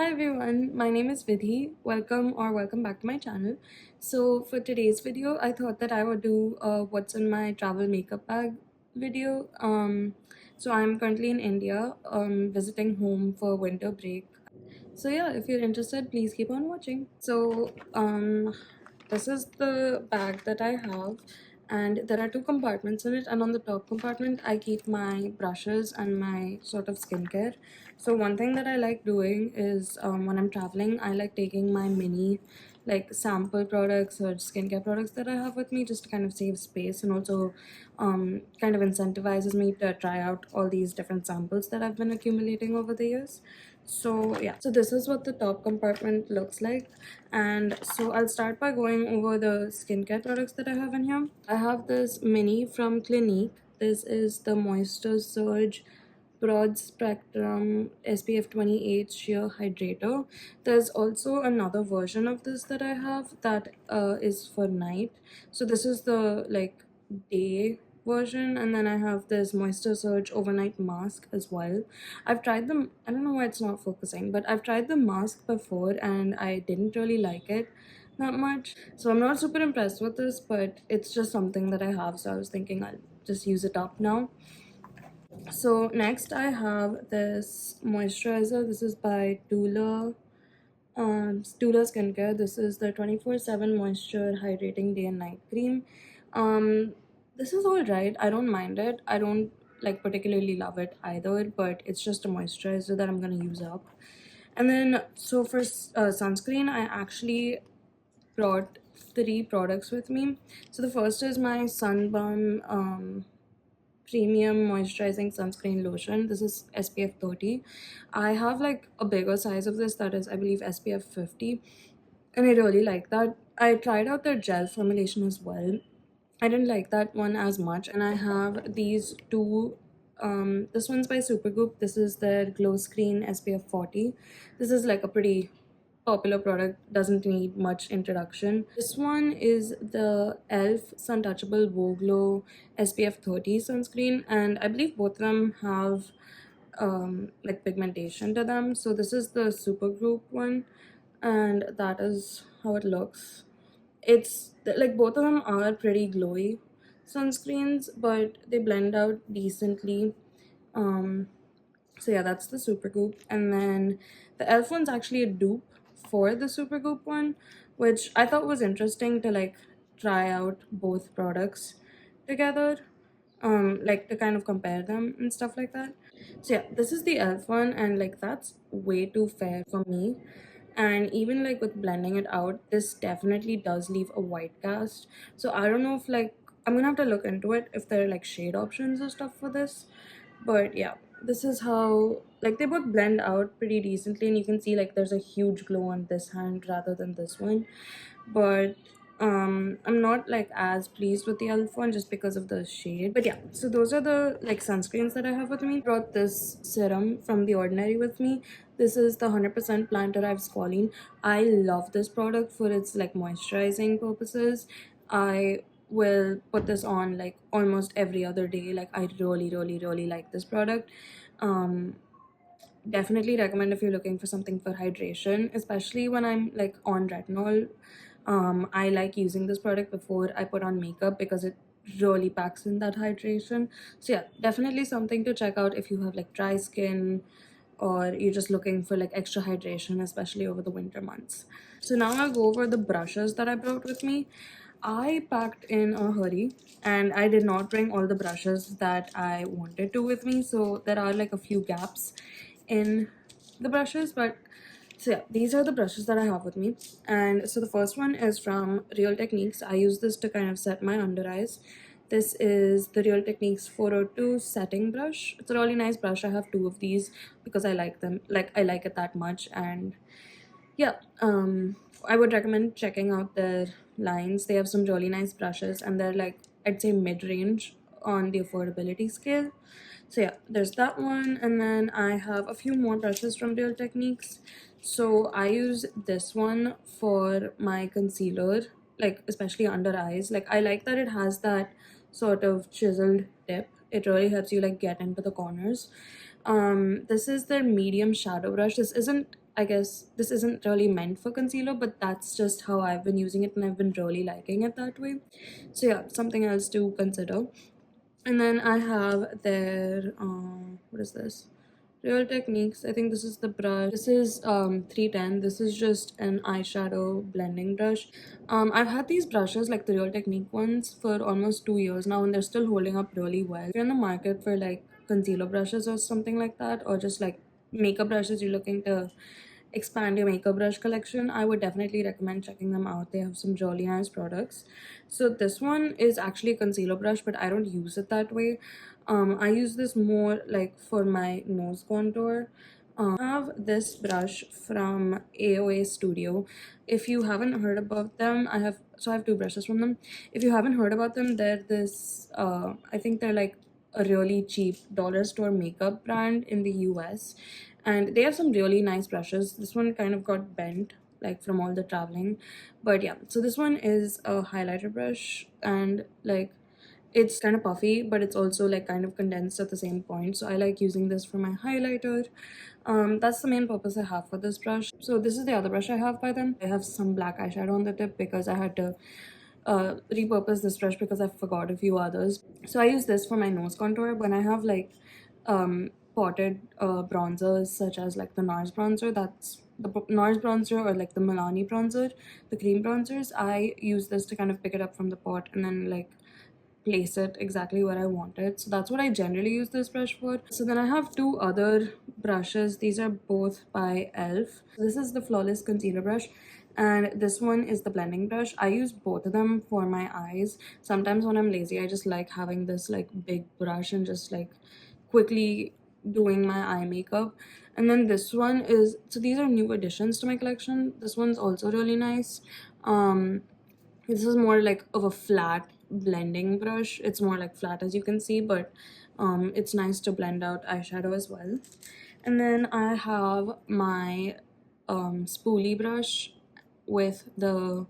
Hi everyone, my name is Vidhi. Welcome back to my channel. So for today's video, I thought that I would do a what's in my travel makeup bag video. So I'm currently in India, visiting home for winter break. So yeah, if you're interested, please keep on watching. This is the bag that I have, and there are two compartments in it, and on the top compartment I keep my brushes and my sort of skincare. So one thing that I like doing is when I'm traveling, I like taking my mini like sample products or skincare products that I have with me, just to kind of save space, and also kind of incentivizes me to try out all these different samples that I've been accumulating over the years. So yeah, so this is what the top compartment looks like. And so I'll start by going over the skincare products that I have in here. I have this mini from Clinique. This is the Moisture Surge Broad Spectrum SPF 28 Sheer Hydrator. There's also another version of this that I have that is for night. So this is the like day version, and then I have this Moisture Surge Overnight Mask as well. I've tried them. I don't know why it's not focusing, but I've tried the mask before and I didn't really like it that much. So I'm not super impressed with this, but it's just something that I have, so I was thinking I'll just use it up now. So next I have this moisturizer. This is by Tula Skincare. This is the 24/7 Moisture Hydrating Day and Night Cream. This is all right. I don't mind it. I don't like particularly love it either, but it's just a moisturizer that I'm gonna use up. And then so for sunscreen, I actually brought three products with me. So the first is my Sunbum premium moisturizing sunscreen lotion. This is SPF 30. I have like a bigger size of this, that is I believe SPF 50, and I really like that. I tried out their gel formulation as well. I didn't like that one as much, and I have these two. This one's by Supergoop. This is their glow screen SPF 40. This is like a pretty popular product, doesn't need much introduction. This one is the Elf Sun Touchable Vogue Glow SPF 30 sunscreen, and I believe both of them have like pigmentation to them. So this is the Supergroup one, and that is how it looks. It's like both of them are pretty glowy sunscreens, but they blend out decently. um so yeah, that's the Supergoop. And then the Elf one's actually a dupe for the Supergoop one, which I thought was interesting to like try out both products together, like to kind of compare them and stuff like that. So yeah, this is the Elf one, and like that's way too fair for me. And even like with blending it out, this definitely does leave a white cast. So I don't know if like I'm gonna have to look into it if there are like shade options or stuff for this. But yeah, this is how like they both blend out pretty decently, and you can see like there's a huge glow on this hand rather than this one. But I'm not like as pleased with the Elf one just because of the shade. But yeah, so those are the like sunscreens that I have with me. Brought this serum from The Ordinary with me. This is the 100% plant derived squalene. I love this product for its like moisturizing purposes. I will put this on like almost every other day. Like I really like this product. um Definitely recommend if you're looking for something for hydration, especially when I'm like on retinol. I like using this product before I put on makeup because it really packs in that hydration. So yeah, definitely something to check out if you have like dry skin or you're just looking for like extra hydration, especially over the winter months. So now I'll go over the brushes that I brought with me. I packed in a hurry and I did not bring all the brushes that I wanted to with me, so there are like a few gaps in the brushes. But so yeah, these are the brushes that I have with me. And so the first one is from Real Techniques. I use this to kind of set my under eyes. This is the Real Techniques 402 setting brush. It's a really nice brush. I have two of these because I like them. Like I like it that much. And yeah, I would recommend checking out their lines. They have some really nice brushes, and they're like I'd say mid-range on the affordability scale. So yeah, there's that one. And then I have a few more brushes from Real Techniques. So I use this one for my concealer, like especially under eyes. Like I like that it has that sort of chiseled tip. It really helps you like get into the corners. This is their medium shadow brush. This isn't I guess this isn't really meant for concealer, but that's just how I've been using it and I've been really liking it that way. So yeah, something else to consider. And then I have their what is this? Real Techniques. I think this is the brush. This is 310. This is just an eyeshadow blending brush. I've had these brushes, like the Real Technique ones, for almost 2 years now, and they're still holding up really well. If you're in the market for like concealer brushes or something like that, or just like makeup brushes, you're looking to expand your makeup brush collection, I would definitely recommend checking them out. They have some really nice products. So this one is actually a concealer brush, but I don't use it that way. I use this more like for my nose contour. I have this brush from AOA Studio. If you haven't heard about them, I have two brushes from them. If you haven't heard about them, they're this I think they're like a really cheap dollar store makeup brand in the US, and they have some really nice brushes. This one kind of got bent like from all the traveling, but yeah, so this one is a highlighter brush, and like it's kind of puffy, but it's also like kind of condensed at the same point, so I like using this for my highlighter. That's the main purpose I have for this brush. So this is the other brush I have by them. I have some black eyeshadow on the tip because I had to repurpose this brush because I forgot a few others. So I use this for my nose contour when I have like potted bronzers such as like the NARS bronzer, that's the NARS bronzer, or like the Milani bronzer, the cream bronzers. I use this to kind of pick it up from the pot and then like place it exactly where I want it. So that's what I generally use this brush for. So then I have two other brushes. These are both by e.l.f. This is the Flawless Concealer brush, and this one is the blending brush. I use both of them for my eyes. Sometimes when I'm lazy, I just like having this like big brush and just like quickly doing my eye makeup. And then this one is, so these are new additions to my collection. This one's also really nice. This is more like of a flat blending brush. It's more like flat, as you can see, but it's nice to blend out eyeshadow as well. And then I have my spoolie brush with the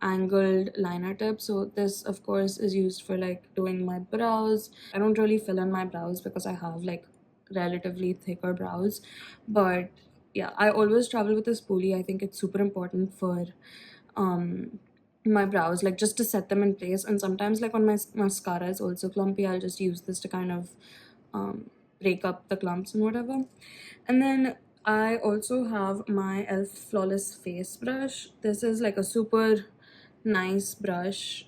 angled liner tip. So this of course is used for like doing my brows. I don't really fill in my brows because I have like relatively thicker brows, but yeah, I always travel with a spoolie. I think it's super important for um my brows, like just to set them in place. And sometimes like when my mascara is also clumpy, I'll just use this to kind of break up the clumps and whatever. And then I also have my e.l.f. Flawless Face brush. This is like a super nice brush.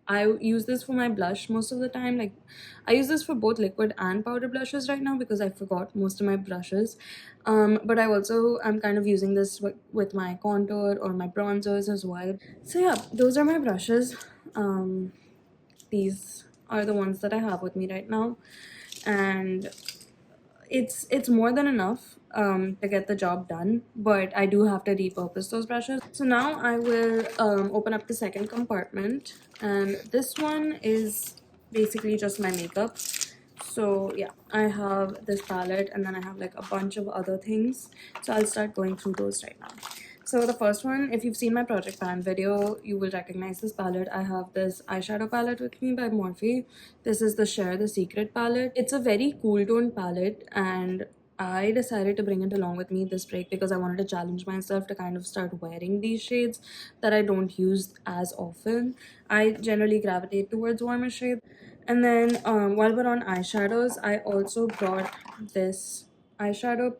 I use this for my blush most of the time. Like I use this for both liquid and powder blushes right now because I forgot most of my brushes. But I'm kind of using this with my contour or my bronzers as well. So yeah, those are my brushes. These are the ones that I have with me right now, and it's more than enough to get the job done, but I do have to repurpose those brushes. So now I will open up the second compartment, and this one is basically just my makeup. So yeah, I have this palette and then I have like a bunch of other things, so I'll start going through those right now. So the first one, if you've seen my Project Pan video, you will recognize this palette. I have this eyeshadow palette with me by Morphe. This is the Share the Secret palette. It's a very cool tone palette, and I decided to bring it along with me this break because I wanted to challenge myself to kind of start wearing these shades that I don't use as often. I generally gravitate towards warmer shades. And then while we're on eyeshadows, I also brought this eyeshadow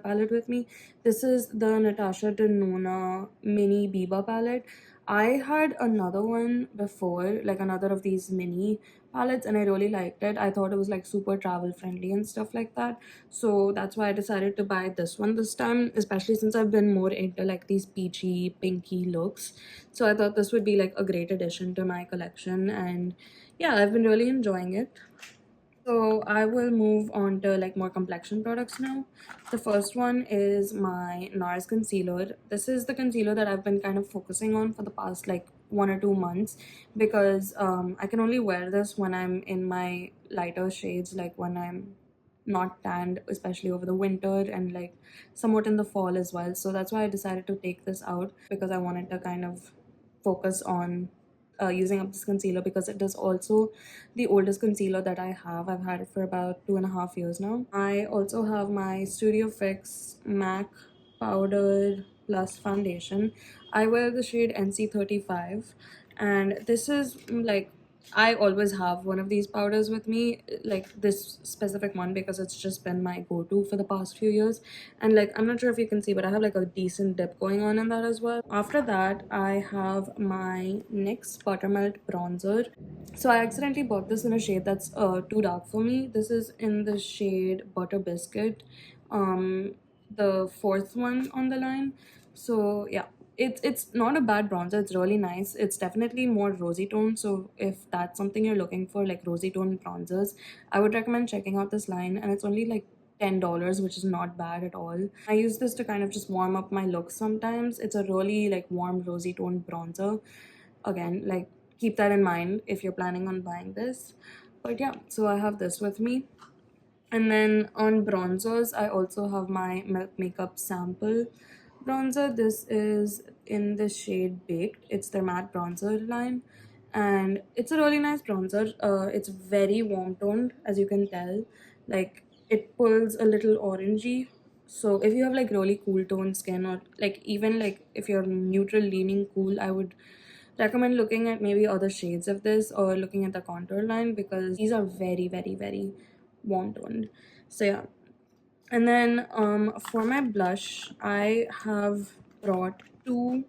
palette with me. This is the Natasha Denona Mini Biba palette. I had another one before, like another of these mini palettes, and I really liked it. I thought it was like super travel friendly and stuff like that. So that's why I decided to buy this one this time, especially since I've been more into like these peachy, pinky looks. So I thought this would be like a great addition to my collection, and yeah, I've been really enjoying it. So I will move on to like more complexion products now. The first one is my NARS concealer. This is the concealer that I've been kind of focusing on for the past like 1 or 2 months because I can only wear this when I'm in my lighter shades, like when I'm not tanned, especially over the winter and like somewhat in the fall as well. So that's why I decided to take this out because I wanted to kind of focus on using up this concealer because it is also the oldest concealer that I have. I've had it for about 2.5 years now. I also have my Studio Fix MAC powder plus foundation. I wear the shade NC35, and this is like, I always have one of these powders with me, like this specific one, because it's just been my go-to for the past few years. And like, I'm not sure if you can see, but I have like a decent dip going on in that as well. After that, I have my NYX Buttermelt bronzer. So I accidentally bought this in a shade that's too dark for me. This is in the shade Butter Biscuit, the fourth one on the line. So yeah, it's not a bad bronzer. It's really nice. It's definitely more rosy tone. So if that's something you're looking for, like rosy tone bronzers, I would recommend checking out this line. And it's only like $10, which is not bad at all. I use this to kind of just warm up my look sometimes. It's a really like warm rosy tone bronzer. Again, like, keep that in mind if you're planning on buying this. But yeah, so I have this with me. And then on bronzers, I also have my Milk Makeup sample bronzer. This is in the shade Baked. It's their matte bronzer line. And it's a really nice bronzer. It's very warm toned, as you can tell. Like, it pulls a little orangey. So if you have like really cool toned skin, or like even like if you're neutral leaning cool, I would recommend looking at maybe other shades of this, or looking at the contour line, because these are very, very, very warm toned. So yeah. And then for my blush, I have brought two,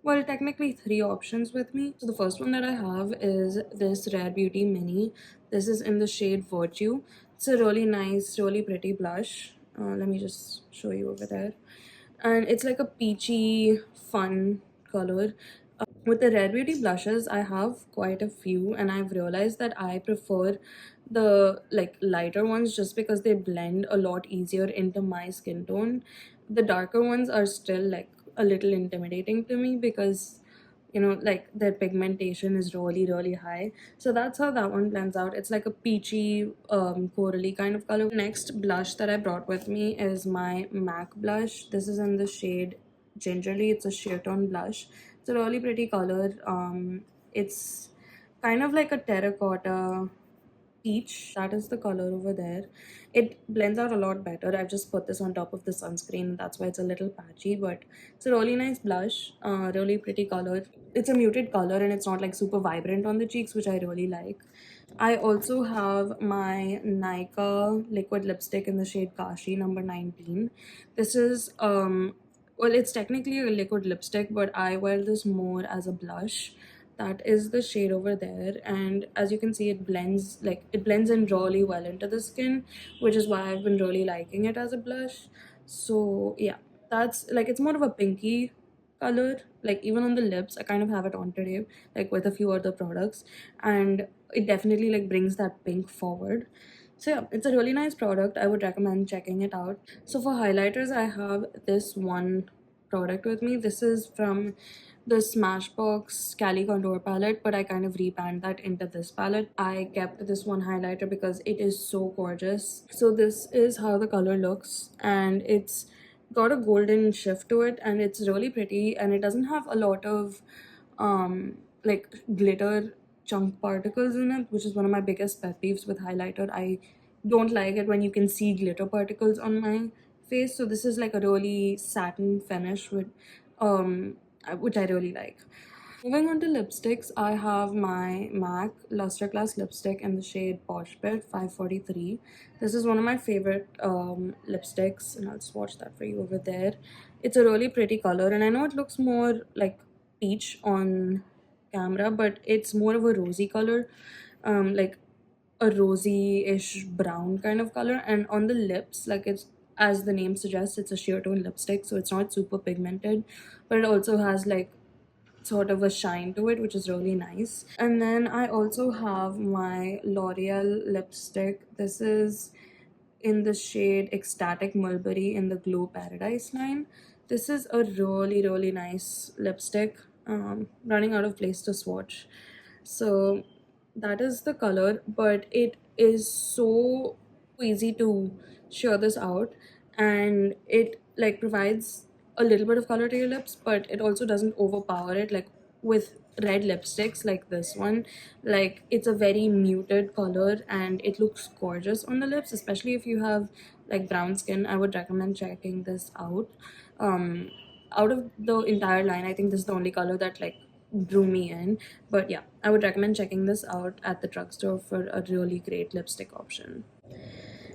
well, technically three options with me. So the first one that I have is this Rare Beauty Mini. This is in the shade Virtue. It's a really nice, really pretty blush. Let me just show you over there. And it's like a peachy, fun color. With the Rare Beauty blushes, I have quite a few, and I've realized that I prefer the like lighter ones just because they blend a lot easier into my skin tone. The darker ones are still like a little intimidating to me because, you know, like their pigmentation is really, really high. So that's how that one blends out. It's like a peachy, corally kind of color. Next blush that I brought with me is my MAC blush. This is in the shade Gingerly. It's a sheer tone blush. It's a really pretty color. It's kind of like a terracotta peach. That is the color over there. It blends out a lot better. I've just put this on top of the sunscreen. That's why it's a little patchy, but it's a really nice blush. Really pretty color. It's a muted color and it's not like super vibrant on the cheeks, which I really like. I also have my Nykaa liquid lipstick in the shade Kashi number 19. This is well, it's technically a liquid lipstick, but I wear this more as a blush. That is the shade over there, and as you can see, it blends in really well into the skin, which is why I've been really liking it as a blush. So yeah, that's like, it's more of a pinky color. Like, even on the lips, I kind of have it on today, like with a few other products, and it definitely like brings that pink forward. So yeah, it's a really nice product. I would recommend checking it out. So for highlighters, I have this one product with me. This is from the Smashbox Cali Contour palette, but I kind of repanned that into this palette. I kept this one highlighter because it is so gorgeous. So this is how the color looks, and it's got a golden shift to it, and it's really pretty, and it doesn't have a lot of like glitter chunk particles in it, which is one of my biggest pet peeves with highlighter. I don't like it when you can see glitter particles on my face. So this is like a really satin finish with which I really like. Moving on to lipsticks, I have my MAC Luster Class lipstick in the shade Posh Bit 543. This is one of my favorite lipsticks, and I'll swatch that for you over there. It's a really pretty color, and I know it looks more like peach on camera, but it's more of a rosy color, like a rosy-ish brown kind of color. And on the lips, like, it's, as the name suggests, it's a sheer tone lipstick, so it's not super pigmented, but it also has like sort of a shine to it, which is really nice. And then I also have my L'Oreal lipstick. This is in the shade Ecstatic Mulberry in the Glow Paradise line. This is a really, really nice lipstick. Running out of place to swatch. So that is the color, but it is so easy to sheer this out, and it like provides a little bit of color to your lips, but it also doesn't overpower it. Like, with red lipsticks like this one. Like, it's a very muted color and it looks gorgeous on the lips, especially if you have like brown skin. I would recommend checking this out. um Out of the entire line, I think this is the only color that like drew me in. But yeah, I would recommend checking this out at the drugstore for a really great lipstick option.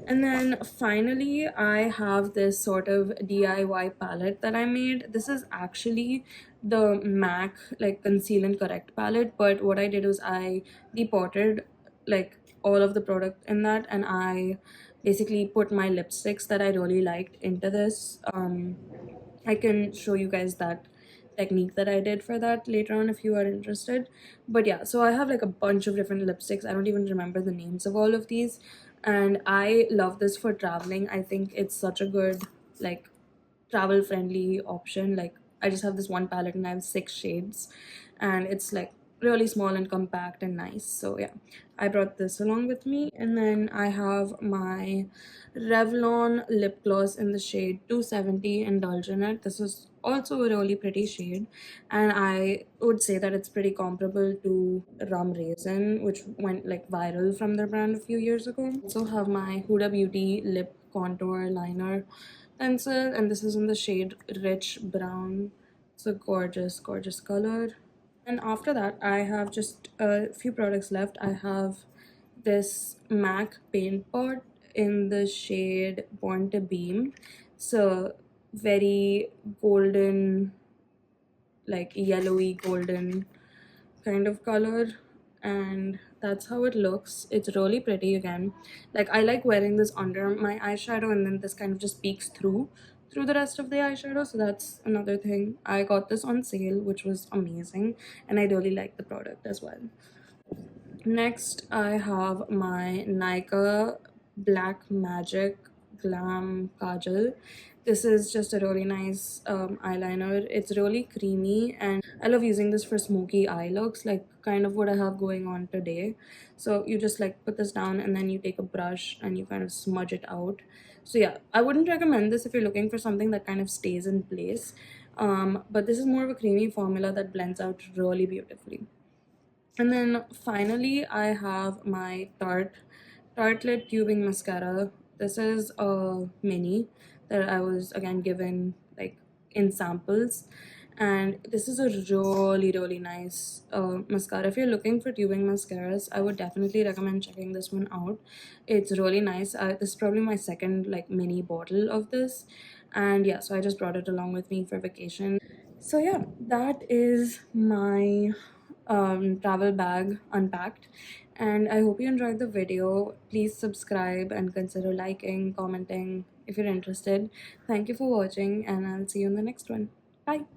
And then finally, I have this sort of DIY palette that I made. This is actually the MAC like Conceal and Correct palette, but what I did was I depotted like all of the product in that, and I basically put my lipsticks that I really liked into this. I can show you guys that technique that I did for that later on if you are interested. But yeah, so I have like a bunch of different lipsticks. I don't even remember the names of all of these. And I love this for traveling. I think it's such a good like travel friendly option. Like, I just have this one palette and I have 6 shades, and it's like really small and compact and nice. So yeah, I brought this along with me. And then I have my Revlon lip gloss in the shade 270 Indulge in It. This is also a really pretty shade, and I would say that it's pretty comparable to Rum Raisin, which went like viral from their brand a few years ago. Also have my Huda Beauty lip contour liner pencil, and this is in the shade Rich Brown. It's a gorgeous, gorgeous color. And after that, I have just a few products left. I have this MAC paint pot in the shade Born to Beam. So very golden, like yellowy golden kind of color, and that's how it looks. It's really pretty again. Like, I like wearing this under my eyeshadow, and then this kind of just peeks through the rest of the eyeshadow. So that's another thing. I got this on sale, which was amazing, and I really like the product as well. Next, I have my Nykaa Black Magic Glam Kajal. This is just a really nice eyeliner. It's really creamy, and I love using this for smoky eye looks, like kind of what I have going on today. So you just like put this down, and then you take a brush and you kind of smudge it out. So yeah, I wouldn't recommend this if you're looking for something that kind of stays in place. But this is more of a creamy formula that blends out really beautifully. And then finally, I have my Tartelette Tubing Mascara. This is a mini that I was again given like in samples. And this is a really, really nice mascara. If you're looking for tubing mascaras, I would definitely recommend checking this one out. It's really nice. This is probably my second like mini bottle of this. And yeah, so I just brought it along with me for vacation. So yeah, that is my travel bag unpacked, and I hope you enjoyed the video. Please subscribe and consider liking, commenting if you're interested. Thank you for watching, and I'll see you in the next one. Bye.